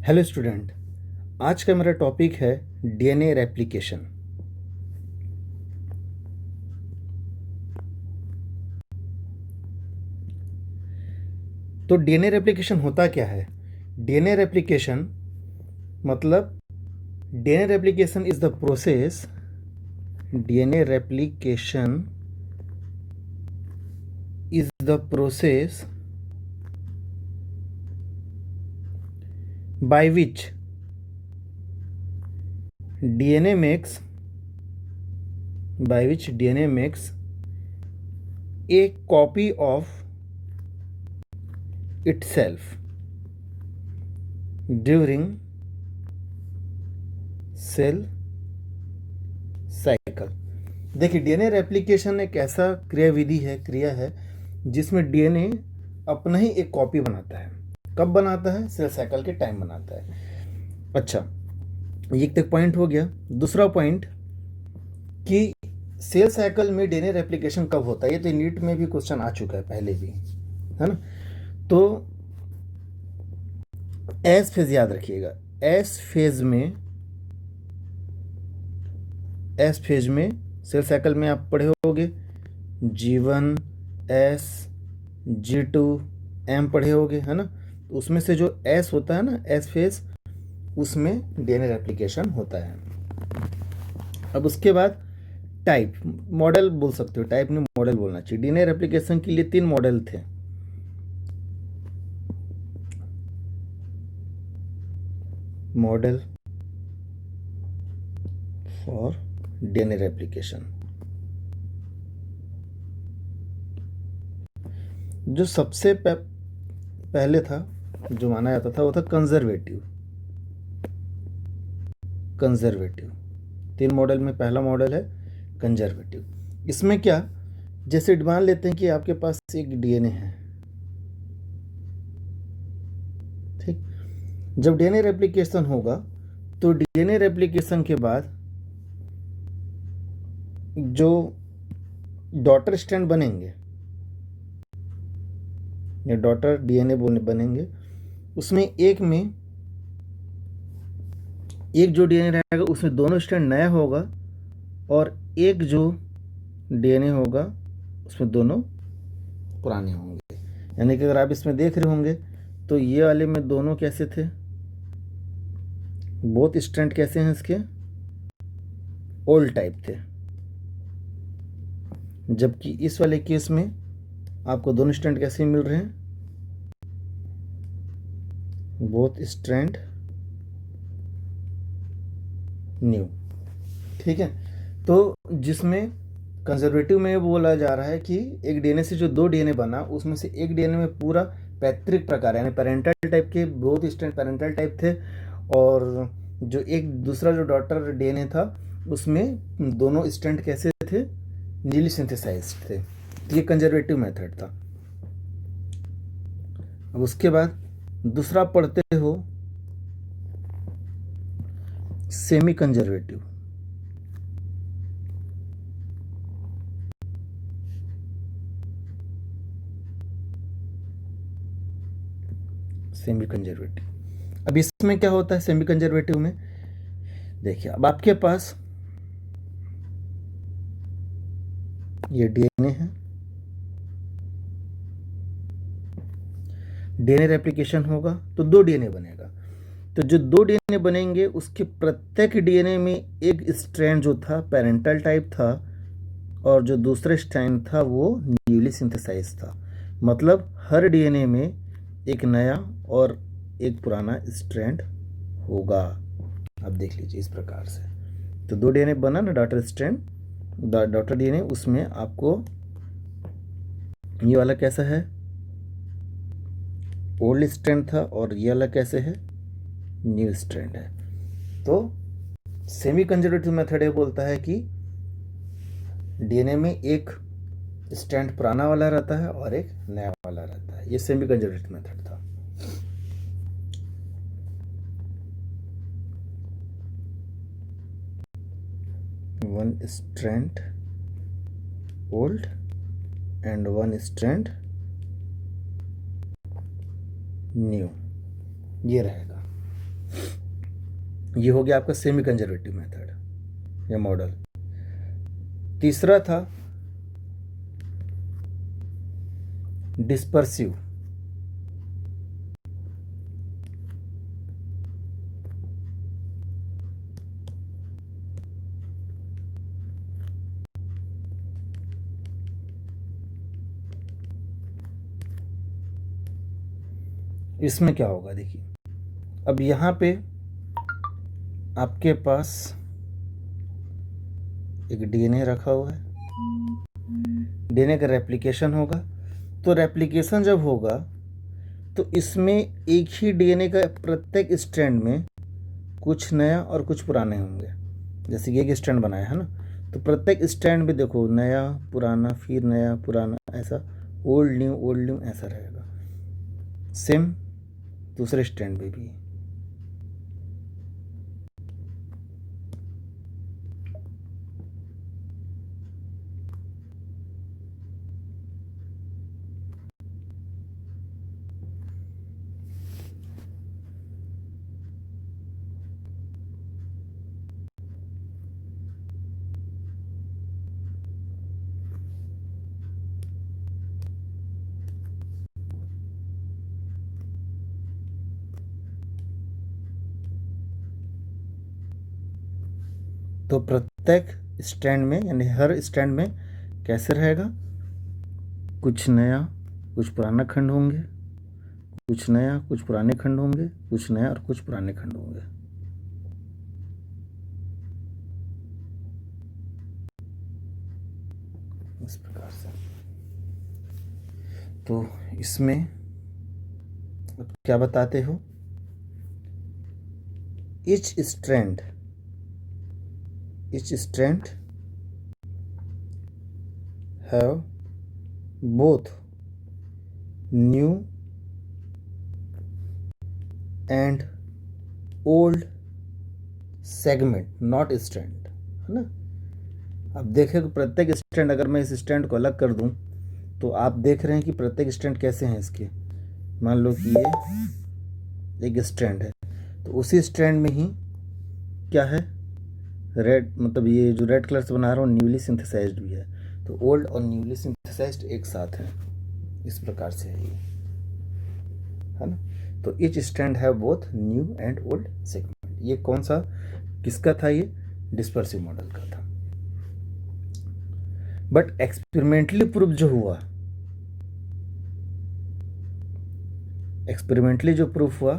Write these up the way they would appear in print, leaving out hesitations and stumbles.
Hello student. आज का मेरा टॉपिक है डीएनए रेप्लिकेशन। तो डीएनए रेप्लिकेशन होता क्या है? डीएनए रेप्लिकेशन मतलब DNA replication is the process DNA replication is the process by which DNA makes a copy of itself during cell cycle. देखिए, डीएनए रेप्लिकेशन एक ऐसा क्रिया है जिसमें डीएनए अपना ही एक कॉपी बनाता है। कब बनाता है? सेल साइकिल के टाइम बनाता है। अच्छा, ये तक पॉइंट हो गया। दूसरा पॉइंट कि सेल साइकिल में डीएनए रेप्लिकेशन कब होता है, ये तो नीट में भी क्वेश्चन आ चुका है पहले भी, है ना। तो एस फेज याद रखिएगा। एस फेज में सेल साइकिल में आप पढ़े होगे G1 S G2 M पढ़े होगे, है ना। तो उसमें से जो S होता है ना, S फेज, उसमें डीएनए रेप्लिकेशन होता है। अब उसके बाद टाइप, मॉडल बोल सकते हो, टाइप नहीं मॉडल बोलना चाहिए। डीएनए रेप्लिकेशन के लिए 3 मॉडल थे। Model for DNA replication. जो सबसे पहले था, जो माना जाता था, वो था कंजर्वेटिव। 3 मॉडल में पहला मॉडल है कंजर्वेटिव। इसमें क्या, जैसे मान लेते हैं कि आपके पास एक डीएनए है, ठीक। जब डीएनए रेप्लिकेशन होगा तो डीएनए रेप्लिकेशन के बाद जो डॉटर स्ट्रैंड बनेंगे या डॉटर डीएनए बनेंगे, उसमें एक जो डीएनए रहेगा उसमें दोनों स्ट्रैंड नया होगा, और एक जो डीएनए होगा उसमें दोनों पुराने होंगे। यानी कि अगर आप इसमें देख रहे होंगे तो ये वाले में दोनों कैसे थे, बोथ स्ट्रैंड कैसे हैं इसके, ओल्ड टाइप थे। जबकि इस वाले केस में आपको दोनों स्ट्रैंड कैसे मिल रहे हैं, बोथ स्ट्रैंड न्यू, ठीक है। तो जिसमें कंजर्वेटिव में बोला जा रहा है कि एक डीएनए से जो 2 डीएनए बना, उसमें से एक डीएनए में पूरा पैतृक प्रकार यानी पेरेंटल टाइप के बोथ स्ट्रैंड पेरेंटल टाइप थे, और जो एक दूसरा जो डॉटर डीएनए था उसमें दोनों स्ट्रैंड कैसे थे, न्यूली सिंथेसाइज्ड थे। तो ये कंजर्वेटिव मेथड था। अब उसके बाद दूसरा पढ़ते हो सेमी कंजर्वेटिव। सेमी कंजर्वेटिव, अब इसमें क्या होता है सेमी कंजर्वेटिव में? देखिए, अब आपके पास ये डीएनए है, डीएनए रेप्लिकेशन होगा तो 2 डीएनए बनेगा। तो जो 2 डीएनए बनेंगे उसके प्रत्येक डीएनए में एक स्ट्रैंड जो था पेरेंटल टाइप था, और जो दूसरा स्ट्रैंड था वो न्यूली सिंथेसाइज था। मतलब हर डीएनए में एक नया और एक पुराना स्ट्रैंड होगा। अब देख लीजिए इस प्रकार से। तो 2 डीएनए बना ना, डॉटर स्ट्रैंड, डॉटर डीएनए, उसमें आपको ये वाला कैसा है, ओल्ड स्ट्रैंड था, और ये वाला कैसे है, न्यू स्ट्रैंड है। तो सेमी कंजर्वेटिव मेथड ये बोलता है कि डीएनए में एक स्ट्रैंड पुराना वाला रहता है और एक नया वाला रहता है। ये सेमी कंजर्वेटिव मेथड था। One strand old and one strand new, ये रहेगा। ये हो गया आपका सेमी कंजर्वेटिव मेथड या मॉडल। तीसरा था डिस्पर्सिव। इसमें क्या होगा देखिए, अब यहाँ पे आपके पास एक डीएनए रखा हुआ है, डीएनए का रेप्लिकेशन होगा। तो रेप्लिकेशन जब होगा तो इसमें एक ही डीएनए का प्रत्येक स्ट्रैंड में कुछ नया और कुछ पुराने होंगे। जैसे कि एक स्ट्रैंड बनाया है ना, तो प्रत्येक स्ट्रैंड में देखो नया पुराना फिर नया पुराना, ऐसा ओल्ड न्यू ऐसा रहेगा। सेम दूसरे स्ट्रैंड में भी। तो प्रत्येक स्टैंड में यानी हर स्टैंड में कैसे रहेगा, कुछ नया कुछ पुराना खंड होंगे, कुछ नया कुछ पुराने खंड होंगे, कुछ नया और कुछ पुराने खंड होंगे। इस प्रकार से। तो इसमें अब क्या बताते हो, each strand have both new and old segment, not strand, है ना। अब देखें कि प्रत्येक स्टैंड, अगर मैं इस स्टैंड को अलग कर दूं तो आप देख रहे हैं कि प्रत्येक स्टैंड कैसे हैं इसके। मान लो कि ये एक स्टैंड है, तो उसी स्टैंड में ही क्या है, रेड, मतलब ये जो रेड कलर से बना रहा हूँ न्यूली सिंथेसाइज्ड भी है। तो ओल्ड और न्यूली सिंथेसाइज्ड एक साथ हैं, इस प्रकार से है ये, है ना। तो each stand have both new and old segment. ये कौन सा किसका था, ये डिस्पर्सिव मॉडल का था। बट एक्सपेरिमेंटली प्रूफ जो हुआ, एक्सपेरिमेंटली जो प्रूफ हुआ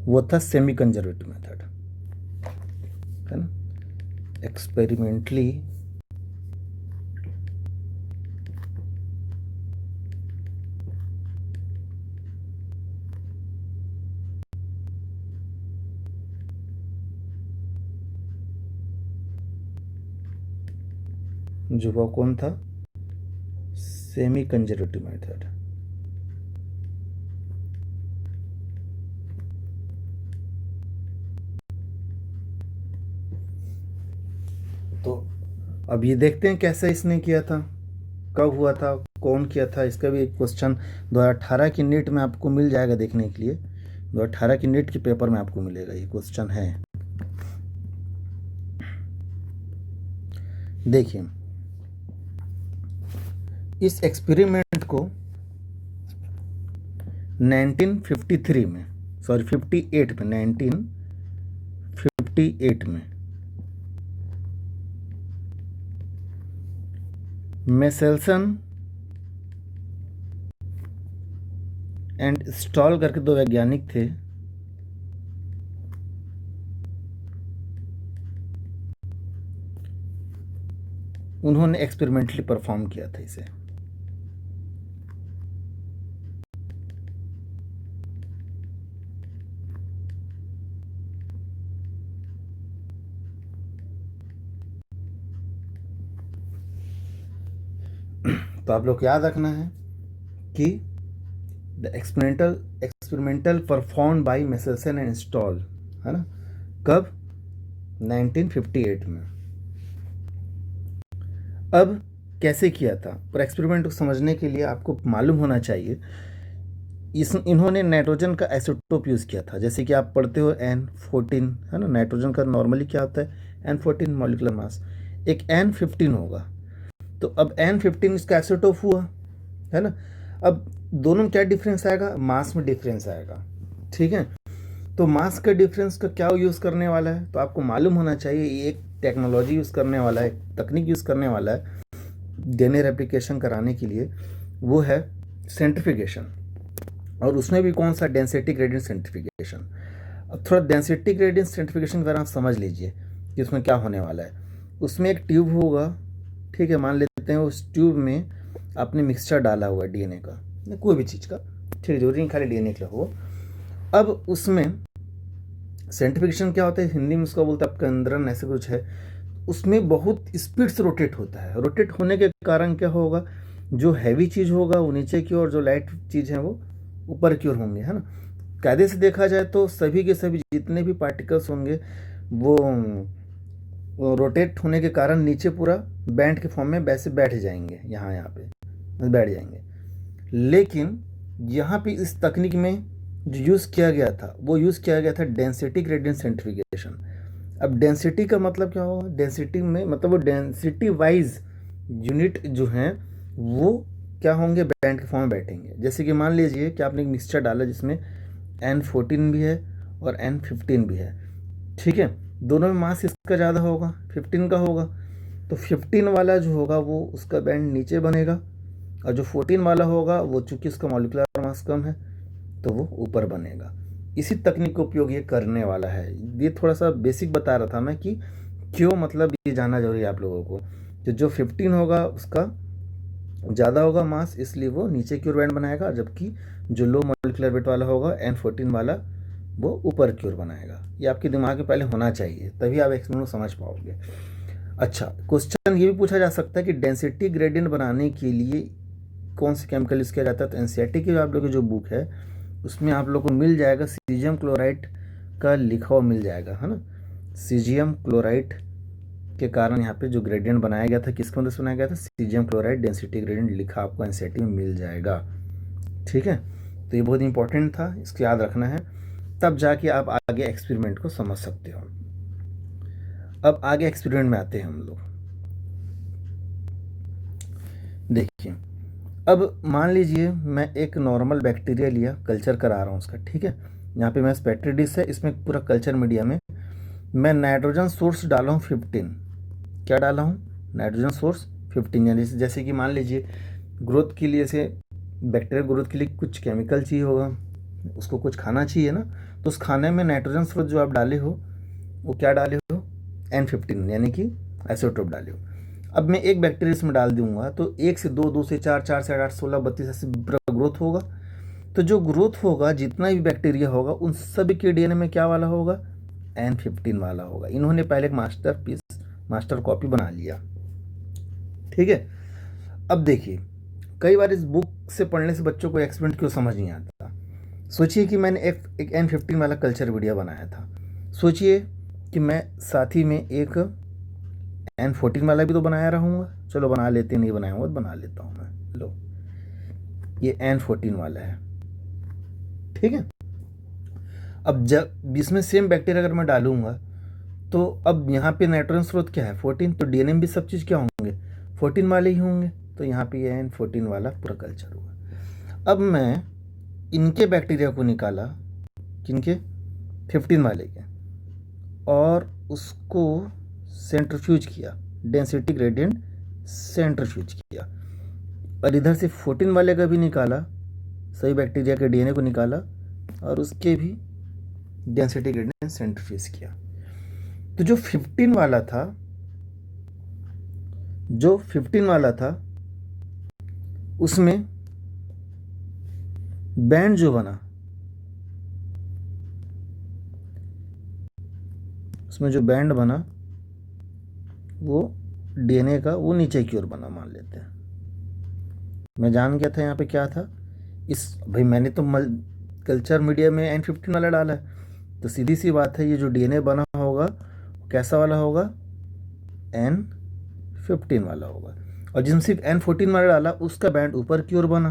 वो था सेमी कंजर्वेटिव मेथड, है ना। एक्सपेरिमेंटली जो वो कौन था, सेमी कंजर्वेटिव मेथड। तो अब ये देखते हैं कैसे इसने किया था, कब हुआ था, कौन किया था। इसका भी एक क्वेश्चन 2018 की नीट में आपको मिल जाएगा देखने के लिए। 2018 की नीट के पेपर में आपको मिलेगा, ये क्वेश्चन है। देखिए इस एक्सपेरिमेंट को 1953 में, सॉरी 58 में, 1958 में मेसेल्सन एंड स्टॉल करके दो वैज्ञानिक थे, उन्होंने एक्सपेरिमेंटली परफॉर्म किया था इसे। तो आप लोग याद रखना है कि the experimental perform by Meselson and stall, है ना, कब, 1958 में। अब कैसे किया था, और एक्सपेरिमेंट को समझने के लिए आपको मालूम होना चाहिए इन्होंने नाइट्रोजन का आइसोटोप यूज़ किया था, जैसे कि आप पढ़ते हो N14 है ना, नाइट्रोजन का नॉर्मली क्या होता है N14 मॉलिक्यूलर मास, एक N15 होगा। तो अब N15 इसका आइसोटोप हुआ है ना। अब दोनों में क्या डिफरेंस आएगा, मास में डिफरेंस आएगा, ठीक है। तो मास का डिफरेंस का क्या यूज़ करने वाला है, तो आपको मालूम होना चाहिए, ये एक टेक्नोलॉजी यूज़ करने वाला है, तकनीक यूज़ करने वाला है डीएनए रेप्लिकेशन कराने के लिए, वो है सेंट्रीफिकेशन। और उसमें भी कौन सा, डेंसिटी ग्रेडियंट सेंट्रीफिकेशन। अब थोड़ा डेंसिटी ग्रेडियंट सेंट्रीफिकेशन के बारे में आप समझ लीजिए कि उसमें क्या होने वाला है। उसमें एक ट्यूब होगा, ठीक है, मान लेते हैं उस ट्यूब में आपने मिक्सचर डाला हुआ है डीएनए का, कोई भी चीज़ का, ठीक है, जरूरी नहीं खाली डीएनए का हो। अब उसमें सेंट्रीफिकेशन क्या होता है, हिंदी में उसका बोलते हैं अपकेंद्रन, ऐसे कुछ है। उसमें बहुत स्पीड से रोटेट होता है। रोटेट होने के कारण क्या होगा, जो हैवी चीज़ होगा वो नीचे की ओर, जो लाइट चीज़ है वो ऊपर की ओर होंगे, है ना। कायदे से देखा जाए तो सभी के सभी जितने भी पार्टिकल्स होंगे वो रोटेट होने के कारण नीचे पूरा बैंड के फॉर्म में वैसे बैठ जाएंगे, यहाँ पे बैठ जाएंगे। लेकिन यहाँ पे इस तकनीक में जो यूज़ किया गया था वो यूज़ किया गया था डेंसिटी ग्रेडियंट सेंट्रीफिकेशन। अब डेंसिटी का मतलब क्या होगा, डेंसिटी में मतलब वो डेंसिटी वाइज यूनिट जो हैं वो क्या होंगे, बैंड के फॉर्म में बैठेंगे। जैसे कि मान लीजिए कि आपने एक मिक्सचर डाला जिसमें N14 भी है और N15 भी है, ठीक है। दोनों में मास इसका ज़्यादा होगा, 15 का होगा। तो 15 वाला जो होगा वो उसका बैंड नीचे बनेगा, और जो 14 वाला होगा वो चूंकि उसका मॉलिक्यूलर मास कम है तो वो ऊपर बनेगा। इसी तकनीक का उपयोग ये करने वाला है। ये थोड़ा सा बेसिक बता रहा था मैं कि क्यों, मतलब ये जानना जरूरी है आप लोगों को। जो 15 होगा उसका ज़्यादा होगा मास, इसलिए वो नीचे की ओर बैंड बनाएगा, जबकि जो लो मॉलिक्यूलर वेट वाला होगा N14 वाला वो ऊपर की ओर बनाएगा। ये आपके दिमाग में पहले होना चाहिए, तभी आप एक्सपेरिमेंट समझ पाओगे। अच्छा, क्वेश्चन ये भी पूछा जा सकता है कि डेंसिटी ग्रेडियंट बनाने के लिए कौन से केमिकल यूज़ किया जाता है। तो एनसीईआरटी की आप लोगों की जो बुक है उसमें आप लोग को मिल जाएगा, सीजियम क्लोराइड का लिखा हुआ मिल जाएगा, है ना। सीजियम क्लोराइड के कारण यहाँ पे जो ग्रेडियंट बनाया गया था किसके मदद से बनाया गया था, सीजियम क्लोराइड डेंसिटी ग्रेडियंट लिखा आपको एनसीईआरटी में मिल जाएगा, ठीक है। तो ये बहुत इंपॉर्टेंट था, इसको याद रखना है, तब जाके आप आगे एक्सपेरिमेंट को समझ सकते हो। अब आगे एक्सपेरिमेंट में आते हैं हम लोग। देखिए, अब मान लीजिए मैं एक नॉर्मल बैक्टीरिया लिया, कल्चर करा रहा हूँ उसका, ठीक है। यहाँ पे मैं पेट्री डिश है, इसमें पूरा कल्चर मीडिया में मैं नाइट्रोजन सोर्स डाला हूँ 15। क्या डाला हूँ, नाइट्रोजन सोर्स 15। यानी जैसे कि मान लीजिए ग्रोथ के लिए, से बैक्टीरिया ग्रोथ के लिए कुछ केमिकल चाहिए होगा, उसको कुछ खाना चाहिए ना, तो उस खाने में नाइट्रोजन स्रोत जो आप डाले हो वो क्या डाले हो, N15 यानी कि आइसोटोप डाले हो। अब मैं एक बैक्टीरिया इसमें डाल दूंगा तो 1 से 2, 2 से 4, 4 से 8, 16, 32 ऐसे ग्रोथ होगा। तो जो ग्रोथ होगा, जितना भी बैक्टीरिया होगा उन सभी के डीएनए में क्या वाला होगा, N15 वाला होगा। इन्होंने पहले एक मास्टर कॉपी बना लिया, ठीक है। अब देखिए, कई बार इस बुक से पढ़ने से बच्चों को एक्सपेरिमेंट क्यों समझ नहीं आता। सोचिए कि मैंने एक N15 वाला कल्चर वीडियो बनाया था, सोचिए कि मैं साथ ही में एक N14 वाला भी तो बनाया रहूँगा। चलो बना लेते, नहीं बनाऊँगा तो बना लेता हूँ मैं। लो, ये N14 वाला है, ठीक है। अब जब इसमें सेम बैक्टीरिया अगर मैं डालूंगा तो अब यहाँ पे नाइट्रोजन स्रोत क्या है, 14। तो डीएनए में भी सब चीज़ क्या होंगे, 14 वाले ही होंगे। तो यहाँ पे ये N14 वाला पूरा कल्चर हुआ। अब मैं इनके बैक्टीरिया को निकाला, किनके, 15 वाले के, और उसको सेंट्रीफ्यूज किया, डेंसिटी ग्रेडियंट सेंट्रीफ्यूज किया, और इधर से 14 वाले का भी निकाला, सही बैक्टीरिया के डीएनए को निकाला और उसके भी डेंसिटी ग्रेडियंट सेंट्रीफ्यूज किया। तो जो 15 वाला था उसमें बैंड जो बना, उसमें जो बैंड बना वो डीएनए का वो नीचे की ओर बना, मान लेते हैं। मैं जान गया था यहाँ पे क्या था, इस भाई मैंने तो कल्चर मीडिया में N15 वाला डाला है, तो सीधी सी बात है ये जो डीएनए बना होगा कैसा वाला होगा, N15 वाला होगा। और जिसमें सिर्फ N14 वाला डाला उसका बैंड ऊपर की ओर बना,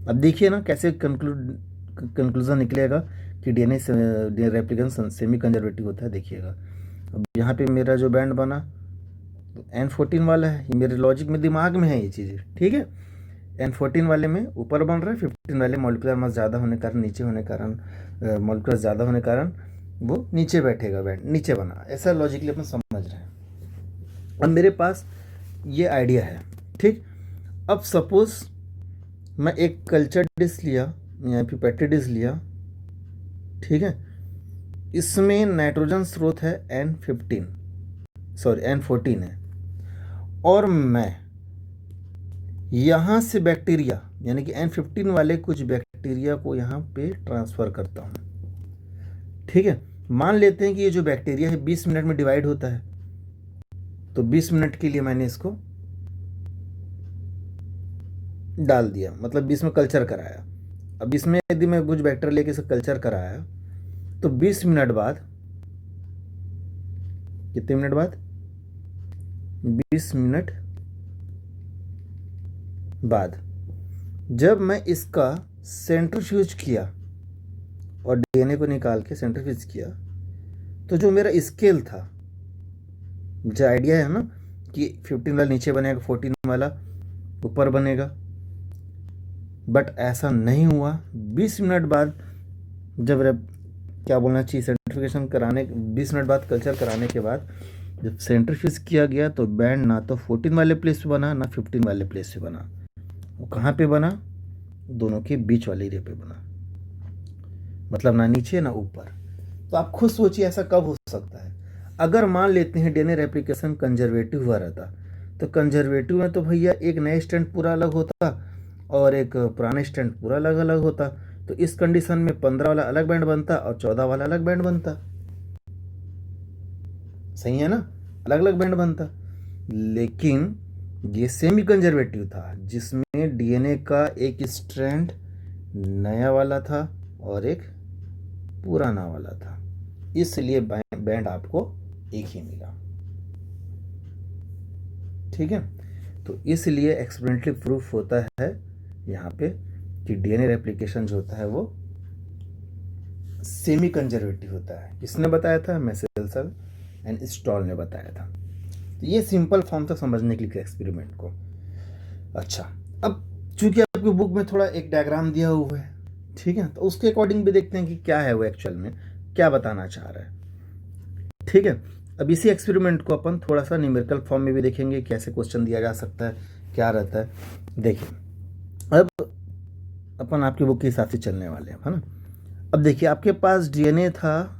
अब देखिए ना कैसे कंक्लूजन निकलेगा कि डीएनए रेप्लिकेशन सेमी कंजर्वेटिव होता है। देखिएगा अब यहाँ पे मेरा जो बैंड बना तो N14 वाला है, ये मेरे लॉजिक में दिमाग में है ये चीज़ें, ठीक है। N14 वाले में ऊपर बन रहा है, 15 वाले मॉलिक्यूलर मास ज़्यादा होने के कारण नीचे होने के कारण मॉलिक्यूलर ज़्यादा होने के कारण वो नीचे बैठेगा, बैंड नीचे बना, ऐसा लॉजिकली अपन समझ रहे हैं। अब मेरे पास ये आइडिया है, ठीक। अब सपोज मैं एक कल्चर डिश लिया या फिर पेट्री डिश लिया, ठीक है। इसमें नाइट्रोजन स्रोत है N14 है, और मैं यहाँ से बैक्टीरिया यानी कि N15 वाले कुछ बैक्टीरिया को यहाँ पे ट्रांसफ़र करता हूँ, ठीक है। मान लेते हैं कि ये जो बैक्टीरिया है 20 मिनट में डिवाइड होता है, तो 20 मिनट के लिए मैंने इसको डाल दिया, मतलब 20 में कल्चर कराया। अब इसमें यदि मैं कुछ बैक्टीरिया लेके इसे कल्चर कराया तो 20 मिनट बाद, कितने मिनट बाद, 20 मिनट बाद जब मैं इसका सेंट्रीफ्यूज किया और डीएनए को निकाल के सेंट्रीफ्यूज किया, तो जो मेरा स्केल था, जो आइडिया है ना कि 15 वाला नीचे बनेगा, 14 वाला ऊपर बनेगा, बट ऐसा नहीं हुआ। 20 मिनट बाद जब क्या बोलना चाहिए, सेंट्रीफ्यूगेशन कराने 20 मिनट बाद कल्चर कराने के बाद जब सेंट्रीफ्यूज किया गया तो बैंड ना तो 14 वाले प्लेस पे बना ना 15 वाले प्लेस पे बना, वो कहाँ पे बना, दोनों के बीच वाले एरिया पे बना, मतलब ना नीचे ना ऊपर। तो आप खुद सोचिए ऐसा कब हो सकता है। अगर मान लेते हैं डीएनए रेप्लिकेशन कंजर्वेटिव हुआ रहता, तो कंजर्वेटिव में तो भैया एक नया स्टैंड पूरा अलग होता और एक पुराना स्टैंड पूरा अलग अलग होता। तो इस कंडीशन में 15 वाला अलग बैंड बनता और 14 वाला अलग बैंड बनता, सही है ना, अलग अलग बैंड बनता। लेकिन ये सेमी कंजर्वेटिव था जिसमें डीएनए का एक स्ट्रैंड नया वाला था और एक पुराना वाला था, इसलिए बैंड आपको एक ही मिला, ठीक है। तो इसलिए एक्सपेरिमेंटली प्रूफ होता है यहाँ पे कि डीएनए रेप्लिकेशन जो होता है वो सेमी कंजर्वेटिव होता है। किसने बताया था, मेसेल्सन एंड स्टॉल ने बताया था। तो ये सिंपल फॉर्म तक समझने के लिए एक्सपेरिमेंट को। अच्छा, अब चूंकि आपकी बुक में थोड़ा एक डायग्राम दिया हुआ है, ठीक है, तो उसके अकॉर्डिंग भी देखते हैं कि क्या है वो एक्चुअल में क्या बताना चाह रहा है, ठीक है। अब इसी एक्सपेरिमेंट को अपन थोड़ा सा न्यूमेरिकल फॉर्म में भी देखेंगे, कैसे क्वेश्चन दिया जा सकता है, क्या रहता है। देखिए अब अपन आपकी बुक के हिसाब से चलने वाले हैं, है ना। अब देखिए आपके पास डीएनए था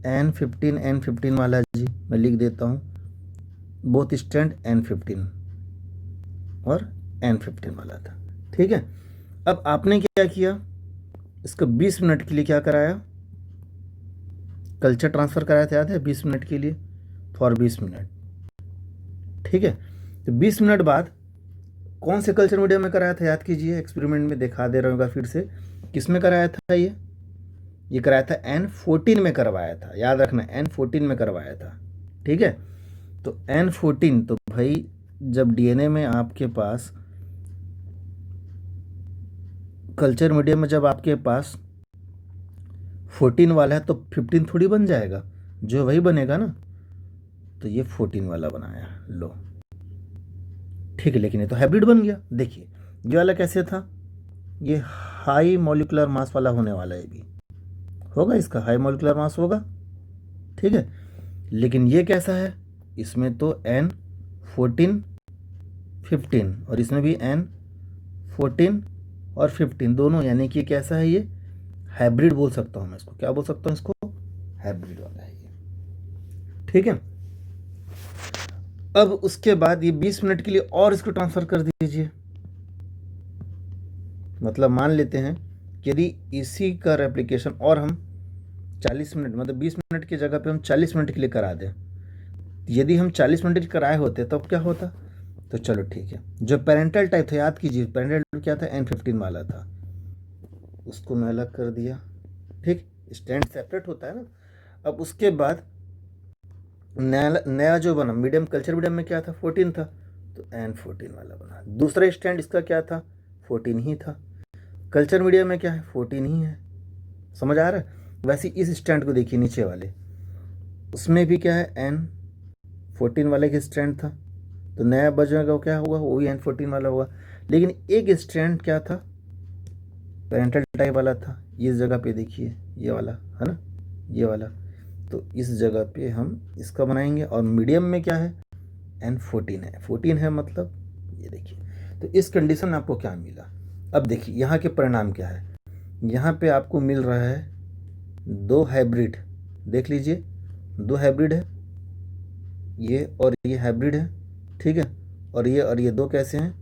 N15 वाला जी, मैं लिख देता हूँ, बोथ स्टैंड N15 और N15 वाला था, ठीक है। अब आपने क्या किया, इसको 20 मिनट के लिए क्या कराया, कल्चर ट्रांसफ़र कराया था, याद है, 20 मिनट के लिए, फॉर 20 मिनट, ठीक है। तो 20 मिनट बाद कौन से कल्चर मीडिया में कराया था, याद कीजिए, एक्सपेरिमेंट में दिखा दे रहा हूँ फिर से, किस में कराया था, ये कराया था N14 में करवाया था, याद रखना N14 में करवाया था, ठीक है। तो N14, तो भाई जब डीएनए में आपके पास कल्चर मीडियम में जब आपके पास 14 वाला है तो 15 थोड़ी बन जाएगा, जो वही बनेगा ना। तो ये 14 वाला बनाया लो, ठीक है, लेकिन ये तो हाइब्रिड बन गया। देखिए ये वाला कैसे था, ये हाई मॉलिक्यूलर मास वाला होने वाला है, भी होगा, इसका हाई मॉलिक्यूलर मास होगा, ठीक है। लेकिन ये कैसा है, इसमें तो N14 15 और इसमें भी N14 और 15 दोनों, यानी कि कैसा है, ये हाइब्रिड बोल सकता हूँ मैं इसको, क्या बोल सकता हूँ इसको, हाइब्रिड वाला है ये, ठीक है। अब उसके बाद ये 20 मिनट के लिए और इसको ट्रांसफ़र कर दीजिए, मतलब मान लेते हैं कि यदि इसी का रेप्लिकेशन और हम 40 मिनट, मतलब 20 मिनट की जगह पे हम 40 मिनट के लिए करा दें, यदि हम 40 मिनट के कराए होते तब क्या होता। तो चलो ठीक है, जो पेरेंटल टाइप था, याद कीजिए पेरेंटल क्या था, N15 वाला था, उसको मैं अलग कर दिया, ठीक, स्टैंड सेपरेट होता है ना। अब उसके बाद नया जो बना मीडियम, कल्चर मीडियम में क्या था, 14 था, तो N14 वाला बना। दूसरा स्टैंड इसका क्या था, 14 ही था, कल्चर मीडिया में क्या है, 14 ही है। समझ आ रहा है? वैसे इस स्टैंड को देखिए नीचे वाले, उसमें भी क्या है, N14 वाले का स्टैंड था, तो नया बजेगा क्या होगा, वो भी N14 वाला होगा। लेकिन एक स्टैंड क्या था, पेरेंटल टाइप वाला था। इस जगह पे देखिए ये वाला है ना, ये वाला, तो इस जगह पे हम इसका बनाएंगे। और मीडियम में क्या है, N14 है, 14 है मतलब ये देखिए। तो इस कंडीशन में आपको क्या मिला, अब देखिए यहाँ के परिणाम क्या है। यहाँ पे आपको मिल रहा है 2 हाइब्रिड, देख लीजिए 2 हाइब्रिड है, ये और ये हाइब्रिड है, ठीक है। और ये 2 कैसे हैं,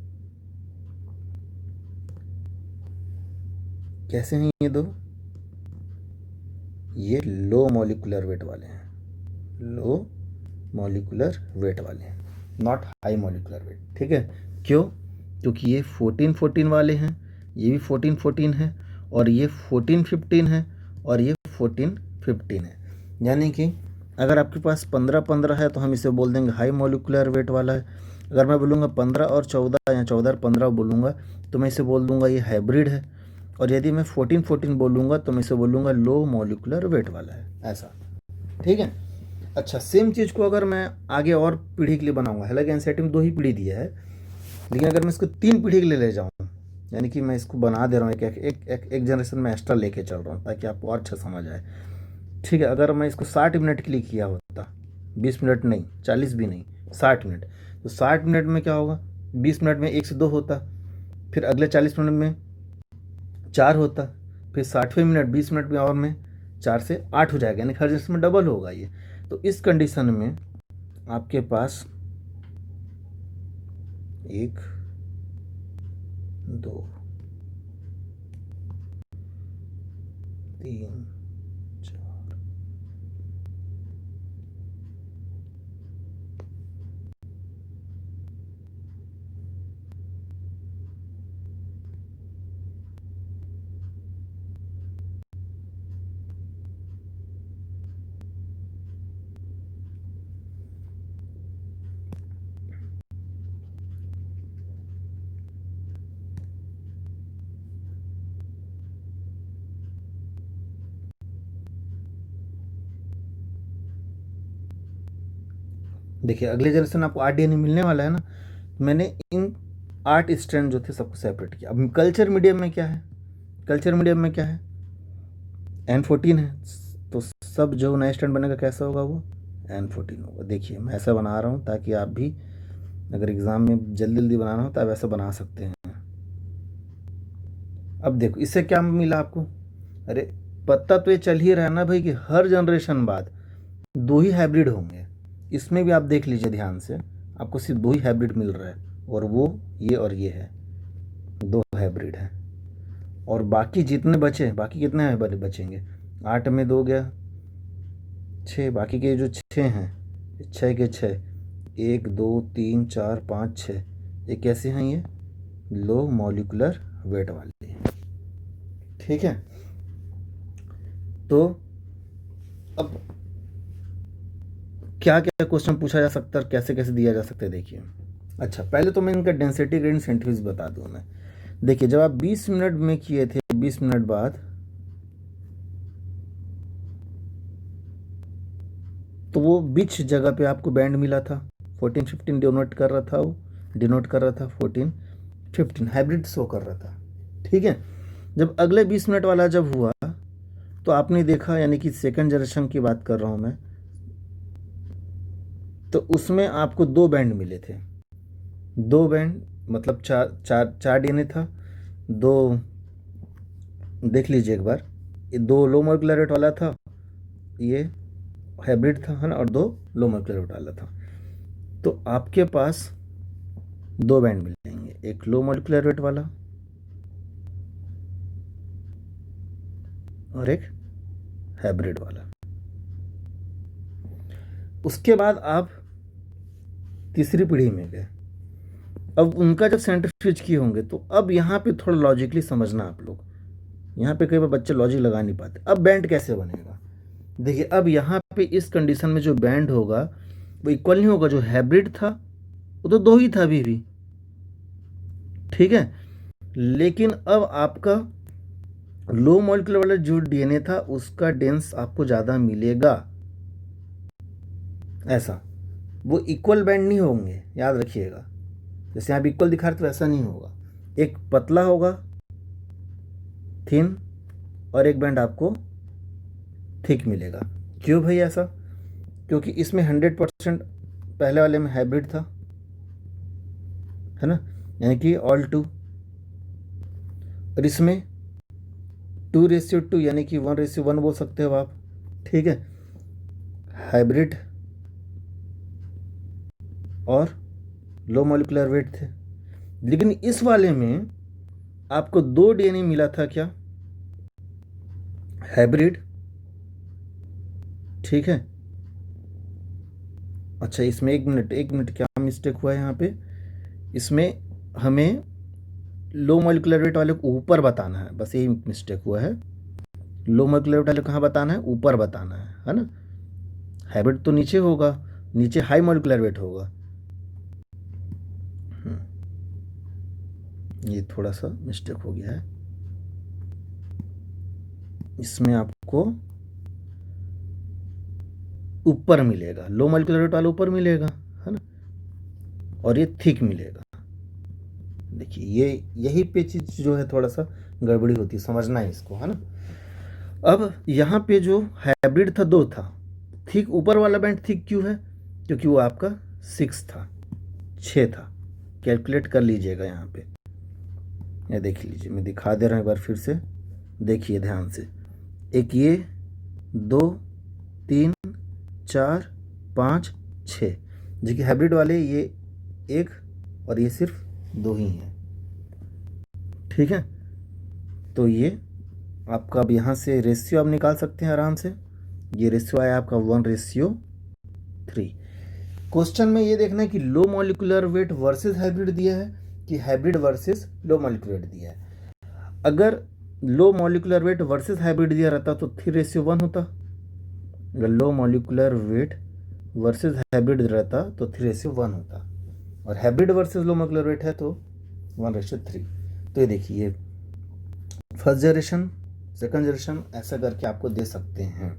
कैसे हैं ये 2, ये लो मॉलिक्यूलर वेट वाले हैं, लो मॉलिक्यूलर वेट वाले हैं, नॉट हाई मॉलिक्यूलर वेट, ठीक है। क्यों, क्योंकि ये 14-14 वाले हैं, ये भी 14-14 है, और ये 14-15 है, और ये 14-15 है। यानी कि अगर आपके पास 15-15 है तो हम इसे बोल देंगे हाई मॉलिक्यूलर वेट वाला है। अगर मैं बोलूँगा 15 और 14 या 14 और 15 बोलूँगा तो मैं इसे बोल दूँगा ये हाइब्रिड है। और यदि मैं 14-14 बोलूँगा तो मैं इसे बोलूँगा लो मॉलिक्यूलर वेट वाला है, ऐसा, ठीक है। अच्छा, सेम चीज़ को अगर मैं आगे और पीढ़ी के लिए बनाऊँगा, हालांकि एनसीईआरटी में 2 ही पीढ़ी दिया है, लेकिन अगर मैं इसको 3 पीढ़ी के लिए ले जाऊँ, यानी कि मैं इसको बना दे रहा हूँ, एक जनरेशन में एक्स्ट्रा लेके चल रहा हूँ ताकि आपको और अच्छा समझ आए, ठीक है। अगर मैं इसको 60 मिनट के लिए किया होता, 20 मिनट नहीं, 40 भी नहीं, 60 मिनट, तो 60 मिनट में क्या होगा, 20 मिनट में 1 से 2 होता, फिर अगले 40 मिनट में 4 होता, फिर 60वें मिनट 20 मिनट में और में 4 से 8 हो जाएगा, यानी हर जनरेशन में डबल होगा ये। तो इस कंडीशन में आपके पास 1 2 3 4 देखिए अगले जनरेशन आपको 8 डीएनए मिलने वाला है ना। मैंने इन 8 स्ट्रैंड जो थे सबको सेपरेट किया। अब कल्चर मीडियम में क्या है, कल्चर मीडियम में क्या है, N14 है, तो सब जो नया स्ट्रैंड बनेगा कैसा होगा, वो N14 होगा। देखिए मैं ऐसा बना रहा हूँ ताकि आप भी अगर एग्ज़ाम में जल्दी जल्दी बनाना हो तो आप ऐसा बना सकते हैं। अब देखो इससे क्या मिला आपको, अरे पता तो ये चल ही रहा है ना भाई कि हर जनरेशन बाद 2 ही हाइब्रिड होंगे। इसमें भी आप देख लीजिए ध्यान से, आपको सिर्फ 2 ही हाइब्रिड मिल रहा है, और वो ये और ये है, 2 हाइब्रिड है। और बाकी जितने बचे, बाकी कितने हाइब्रिड बचेंगे, 8 में 2 गया 6, बाकी के जो 6 हैं, 6 के 6, 1 2 3 4 5 6, ये कैसे हैं, ये लो मॉलिक्यूलर वेट वाले हैं, ठीक है। तो अब क्या क्या क्वेश्चन पूछा जा सकता है, कैसे कैसे दिया जा सकता है, देखिए। अच्छा, पहले तो मैं इनका डेंसिटी ग्रेडियंट सेंट्रीफ्यूज बता दूँ मैं। देखिए जब आप 20 मिनट में किए थे, 20 मिनट बाद तो वो बीच जगह पे आपको बैंड मिला था, 14-15 डिनोट कर रहा था, वो डिनोट कर रहा था 14-15 हाइब्रिड शो कर रहा था, ठीक है। जब अगले 20 मिनट वाला जब हुआ तो आपने देखा, यानी कि सेकंड जनरेशन की बात कर रहा हूँ मैं, तो उसमें आपको 2 बैंड मिले थे, 2 बैंड मतलब 4 डीएनए था, 2 देख लीजिए एक बार, ये 2 लो मॉलिक्यूलर वेट वाला था, ये हाइब्रिड था, है ना, और 2 लो मॉलिक्यूलर वेट वाला था। तो आपके पास 2 बैंड मिलेंगे, एक लो मॉलिक्यूलर वेट वाला और एक हाइब्रिड वाला। उसके बाद आप तीसरी पीढ़ी में गए, अब उनका जब सेंट्रीफ्यूज किए होंगे, तो अब यहाँ पे थोड़ा लॉजिकली समझना आप लोग, यहाँ पे कई बार बच्चे लॉजिक लगा नहीं पाते। अब बैंड कैसे बनेगा, देखिए अब यहाँ पे इस कंडीशन में जो बैंड होगा वो इक्वल नहीं होगा, जो हाइब्रिड था वो तो 2 ही था अभी भी, ठीक है। लेकिन अब आपका लो मॉलिक्यूलर वाला जो डीएनए था उसका डेंस आपको ज़्यादा मिलेगा, ऐसा। वो इक्वल बैंड नहीं होंगे, याद रखिएगा। जैसे आप इक्वल दिखा रहे तो वैसा नहीं होगा, एक पतला होगा थिन और एक बैंड आपको थिक मिलेगा। क्यों भाई ऐसा? क्योंकि इसमें 100% पहले वाले में हाइब्रिड था, है ना, यानी कि ऑल टू। और इसमें 2:2 यानी कि 1:1 बोल सकते हो आप, ठीक है, हाइब्रिड और लो मॉलिक्यूलर वेट थे। लेकिन इस वाले में आपको 2 डीएनए मिला था, क्या? हाइब्रिड, ठीक है। अच्छा, इसमें एक मिनट क्या मिस्टेक हुआ है यहाँ पे? इसमें हमें लो मॉलिक्यूलर वेट वाले को ऊपर बताना है, बस यही मिस्टेक हुआ है। लो मॉलिक्यूलर वेट वाले कहाँ बताना है? ऊपर बताना है ना। हाइब्रिड तो नीचे होगा, नीचे हाई मॉलिक्यूलर वेट होगा। ये थोड़ा सा मिस्टेक हो गया है, इसमें आपको ऊपर मिलेगा, लो मॉलिक्यूलर वेट वाला ऊपर मिलेगा, है ना, और ये थिक मिलेगा। देखिए ये यही पे चीज जो है थोड़ा सा गड़बड़ी होती है, समझना है इसको, है ना। अब यहाँ पे जो हाइब्रिड था 2 था, थिक ऊपर वाला बैंड थिक क्यों है? क्योंकि वो आपका 6 था, 6 था। कैलकुलेट कर लीजिएगा यहाँ पे, ये देख लीजिए, मैं दिखा दे रहा हूँ एक बार फिर से, देखिए ध्यान से। एक ये 2 3 4 5 6, जो कि हाइब्रिड वाले ये 1 और ये सिर्फ 2 ही हैं, ठीक है। तो ये आपका अब यहाँ से रेशियो आप निकाल सकते हैं आराम से। ये रेशियो आया आपका 1:3। क्वेश्चन में ये देखना है कि low molecular weight versus hybrid दिया है कि hybrid versus low molecular weight दिया है। अगर low molecular weight versus hybrid दिया रहता तो 3:1 होता। अगर low molecular weight versus hybrid रहता तो 3:1 होता, और hybrid versus low molecular weight है तो 1:3। तो ये देखिए फर्स्ट जनरेशन, सेकंड जनरेशन, ऐसा करके आपको दे सकते हैं,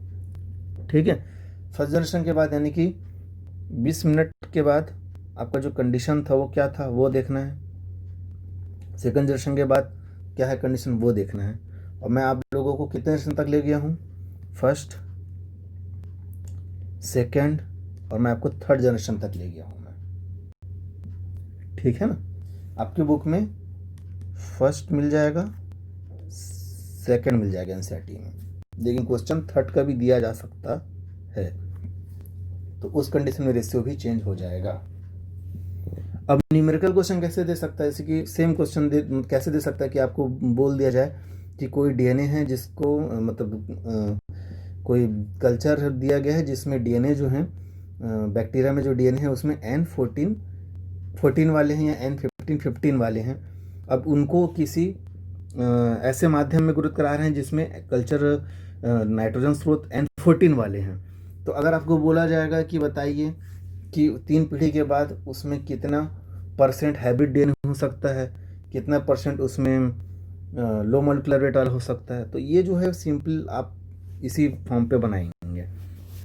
ठीक है। फर्स्ट जनरेशन के बाद यानी कि 20 मिनट के बाद आपका जो कंडीशन था वो क्या था वो देखना है। सेकंड जनरेशन के बाद क्या है कंडीशन वो देखना है। और मैं आप लोगों को कितने जनरेशन तक ले गया हूँ? फर्स्ट, सेकंड, और मैं आपको थर्ड जनरेशन तक ले गया हूँ मैं, ठीक है ना। आपकी बुक में फर्स्ट मिल जाएगा, सेकंड मिल जाएगा एनसीईआरटी में, लेकिन क्वेश्चन थर्ड का भी दिया जा सकता है, तो उस कंडीशन में रेशियो भी चेंज हो जाएगा। अब न्यूमेरिकल क्वेश्चन कैसे दे सकता है? जैसे कि सेम क्वेश्चन कैसे दे सकता है कि आपको बोल दिया जाए कि कोई डीएनए है जिसको मतलब कोई कल्चर दिया गया है जिसमें डीएनए जो है बैक्टीरिया में जो डीएनए है उसमें N14 वाले हैं या N15 वाले हैं। अब उनको किसी ऐसे माध्यम में ग्रोथ करा रहे हैं जिसमें कल्चर नाइट्रोजन स्रोत N14 वाले हैं। तो अगर आपको बोला जाएगा कि बताइए कि 3 पीढ़ी के बाद उसमें कितना % हाइब्रिड डीएनए हो सकता है, कितना % उसमें लो मॉलिक्यूलर वेट वाला हो सकता है, तो ये जो है सिंपल आप इसी फॉर्म पे बनाएंगे।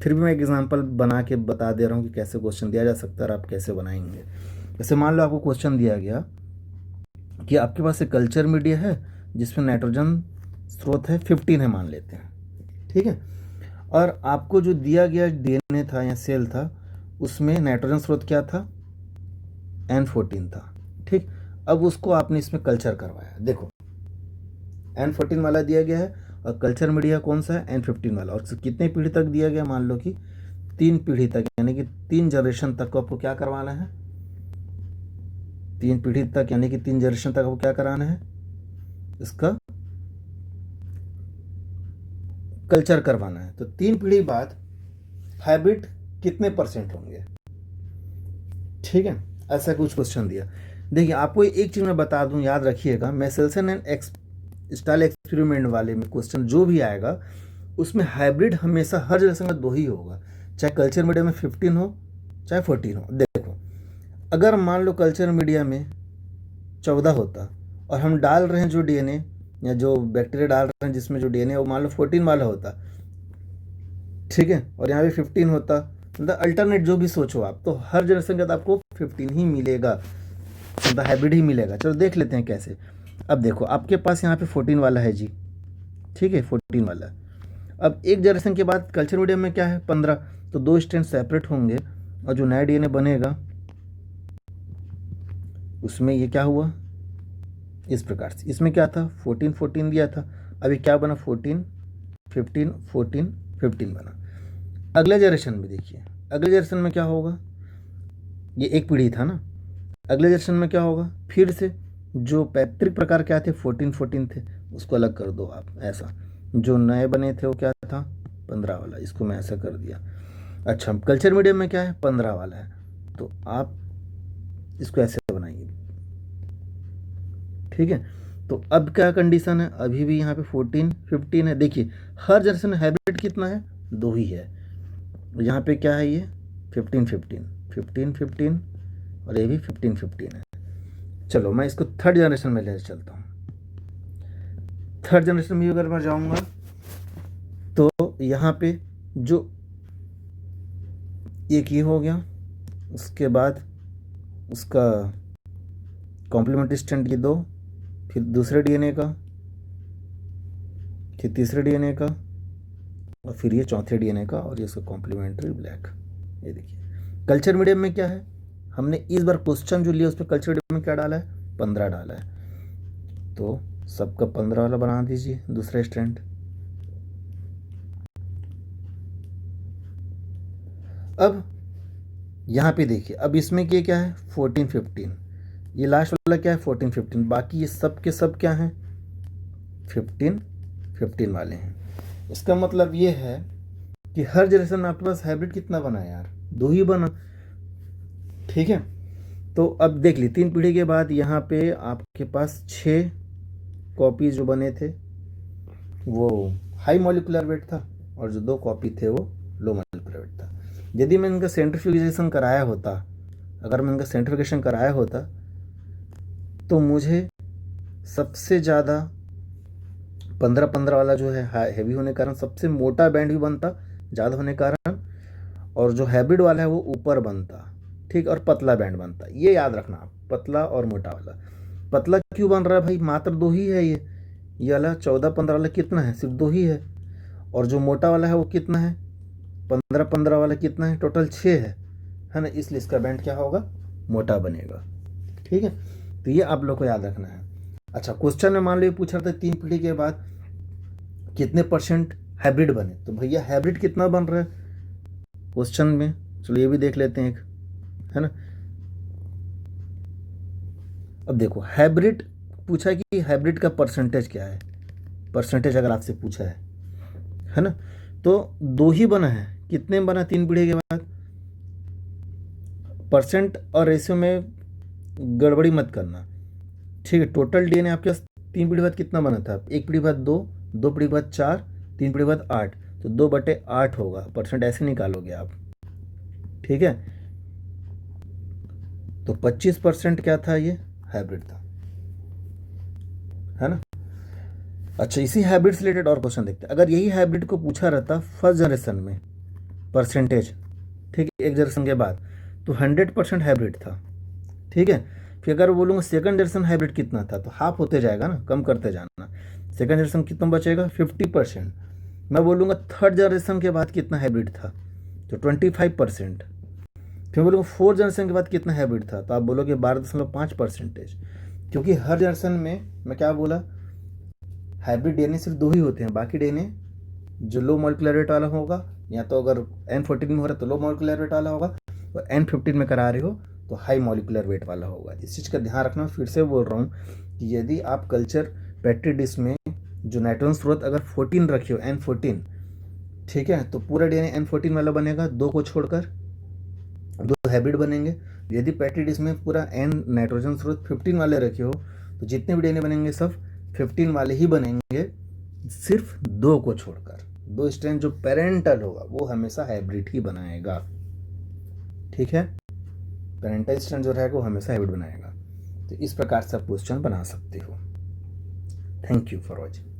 फिर भी मैं एग्जांपल बना के बता दे रहा हूँ कि कैसे क्वेश्चन दिया जा सकता है और आप कैसे बनाएंगे। जैसे मान लो आपको क्वेश्चन दिया गया कि आपके पास एक कल्चर मीडिया है जिसमें नाइट्रोजन स्रोत है 15 है मान लेते हैं, ठीक है, और आपको जो दिया गया डीएनए था या सेल था उसमें नाइट्रोजन स्रोत क्या था? N14 था, ठीक। अब उसको आपने इसमें कल्चर करवाया, देखो N14 वाला दिया गया है और कल्चर मीडिया कौन सा है? N15 वाला। और कितने पीढ़ी तक दिया गया? मान लो कि 3 पीढ़ी तक, यानी कि 3 जनरेशन तक को आपको क्या करवाना है? 3 पीढ़ी तक यानी कि 3 जनरेशन तक आपको क्या कराना है? इसका कल्चर करवाना है। तो 3 पीढ़ी बाद हाइब्रिड कितने % होंगे, ठीक है, ऐसा कुछ क्वेश्चन दिया। देखिए आपको एक चीज़ मैं बता दूं, याद रखिएगा, मेसेल्सन एंड स्टाइल एक्सपेरिमेंट वाले में क्वेश्चन जो भी आएगा उसमें हाइब्रिड हमेशा हर जनरेशन में 2 ही होगा, चाहे कल्चर मीडिया में 15 हो चाहे 14 हो। देखो अगर मान लो कल्चर मीडिया में 14 होता और हम डाल रहे हैं जो डीएनए या जो बैक्टीरिया डाल रहे हैं जिसमें जो डीएनए वो मान लो 14 वाला होता, ठीक है, और यहाँ पे 15 होता, मतलब अल्टरनेट जो भी सोचो आप, तो हर जनरेशन के बाद आपको 15 ही मिलेगा, मतलब हाइब्रिड ही मिलेगा। चलो देख लेते हैं कैसे। अब देखो आपके पास यहाँ पे 14 वाला है जी, ठीक है, 14 वाला। अब एक जनरेशन के बाद कल्चर मीडियम में क्या है 15, तो 2 स्ट्रैंड सेपरेट होंगे और जो नया डीएनए बनेगा उसमें ये क्या हुआ इस प्रकार से। इसमें क्या था 14 14 दिया था, अभी क्या बना 14 15 14 15 बना। अगले जनरेशन में देखिए, अगले जनरेशन में क्या होगा, ये एक पीढ़ी था ना, अगले जनरेशन में क्या होगा, फिर से जो पैतृक प्रकार क्या थे 14 14 थे, उसको अलग कर दो आप ऐसा। जो नए बने थे वो क्या था 15 वाला, इसको मैं ऐसा कर दिया। अच्छा कल्चर मीडियम में क्या है 15 वाला है, तो आप इसको ऐसे बनाइए, ठीक है। तो अब क्या कंडीशन है, अभी भी यहाँ पे 14 15 है। देखिए हर जनरेशन में हाइब्रिड कितना है, 2 ही है। यहाँ पे क्या है, ये 15 15 15 15 और ये भी 15 15 है। चलो मैं इसको थर्ड जनरेशन में ले चलता हूँ। थर्ड जनरेशन में अगर मैं जाऊँगा तो यहाँ पे जो एक ये हो गया, उसके बाद उसका कॉम्प्लीमेंट्री स्ट्रैंड ये 2, फिर दूसरे डीएनए का, फिर तीसरे डीएनए का, और फिर ये चौथे डीएनए का, और ये इसका कॉम्प्लीमेंट्री ब्लैक। ये देखिए कल्चर मीडियम में क्या है, हमने इस बार क्वेश्चन जो लिया उस पर कल्चर मीडियम में क्या डाला है 15 डाला है, तो सबका 15 वाला बना दीजिए दूसरा स्ट्रैंड। अब यहाँ पे देखिए, अब इसमें क्या है 14 15, ये लास्ट वाला क्या है 14 15, बाकी ये सब के सब क्या हैं 15 15 वाले हैं। इसका मतलब ये है कि हर जनरेशन में आपके पास हाइब्रिड कितना बना यार, 2 ही बना, ठीक है। तो अब देख ली 3 पीढ़ी के बाद यहाँ पे आपके पास 6 कॉपी जो बने थे वो हाई मॉलिकुलर वेट था, और जो 2 कॉपी थे वो लो मॉलिकुलर वेट था। यदि मैं इनका सेंट्रीफ्यूगेशन कराया होता, अगर मैं इनका सेंट्रीफ्यूगेशन कराया होता तो मुझे सबसे ज़्यादा 15 15 वाला जो है हैवी होने के कारण सबसे मोटा बैंड भी बनता ज़्यादा होने के कारण, और जो हाइब्रिड वाला है वो ऊपर बनता, ठीक, और पतला बैंड बनता। ये याद रखना आप, पतला और मोटा वाला। पतला क्यों बन रहा है भाई, मात्र 2 ही है ये वाला 14 15 वाला कितना है, सिर्फ 2 ही है। और जो मोटा वाला है वो कितना है 15 15 वाला कितना है, टोटल 6 है ना, इसलिए इसका बैंड क्या होगा मोटा बनेगा, ठीक है। तो ये आप लोग को याद रखना है। अच्छा क्वेश्चन में मान लो ये पूछ रहा था 3 पीढ़ी के बाद कितने % हाइब्रिड बने, तो भैया हाइब्रिड कितना बन रहा है क्वेश्चन में, चलो ये भी देख लेते हैं एक, है ना। अब देखो हाइब्रिड पूछा कि हाइब्रिड का परसेंटेज क्या है, परसेंटेज अगर आपसे पूछा है ना, तो 2 ही बना है, कितने बना 3 पीढ़ी के बाद। परसेंट और रेशियो में गड़बड़ी मत करना, ठीक है। टोटल डीएनए आपके पास 3 पीढ़ी बाद कितना बना था, 1 पीढ़ी बाद 2, 2 पीढ़ी बाद 4, 3 पीढ़ी बाद 8, तो 2/8 होगा, परसेंट ऐसे निकालोगे आप, ठीक है। तो 25% क्या था, ये हाइब्रिड था, है ना। अच्छा इसी हाइब्रिड से रिलेटेड और क्वेश्चन देखते हैं। अगर यही हाइब्रिड को पूछा रहता फर्स्ट जनरेशन में परसेंटेज, ठीक है, एक जनरेशन के बाद, तो 100% हाइब्रिड था, ठीक है। फिर अगर बोलूँगा सेकंड जनरेशन हाइब्रिड कितना था, तो हाफ होते जाएगा ना, कम करते जाना। सेकंड जनरेशन कितना बचेगा 50%। मैं बोलूँगा थर्ड जनरेशन के बाद कितना हाइब्रिड था, तो 25%। फिर बोलूँगा फोर्थ जनरेशन के बाद कितना हाइब्रिड था, तो आप बोलोगे 12.5%। क्योंकि हर जनरेशन में मैं क्या बोला, हाइब्रिड डीएनए सिर्फ 2 ही होते हैं, बाकी डीएनए जो लो मॉलिक्यूलर वेट वाला होगा, या तो अगर N14 में हो रहा है तो लो मॉलिक्यूलर वेट वाला होगा, और N15 में करा रहे हो तो हाई मॉलिक्यूलर वेट वाला होगा। इस चीज़ का ध्यान रखना। फिर से बोल रहा हूँ कि यदि आप कल्चर पेट्री डिश में जो नाइट्रोजन स्रोत अगर 14 रखे हो N14, ठीक है, तो पूरा डीएनए N14 वाला बनेगा, 2 को छोड़कर 2 हाइब्रिड बनेंगे। यदि पेट्री डिश में पूरा N नाइट्रोजन स्रोत 15 वाले रखे हो तो जितने भी डीएनए बनेंगे सब 15 वाले ही बनेंगे, सिर्फ 2 को छोड़कर। 2 स्ट्रैंड जो पेरेंटल होगा वो हमेशा हाइब्रिड ही बनाएगा, ठीक है। पेरेंटल स्ट्रैंड जो रहेगा वो हमेशा हाइब्रिड बनाएगा। तो इस प्रकार से आप क्वेश्चन बना सकते हो, थैंक यू फॉर वॉचिंग।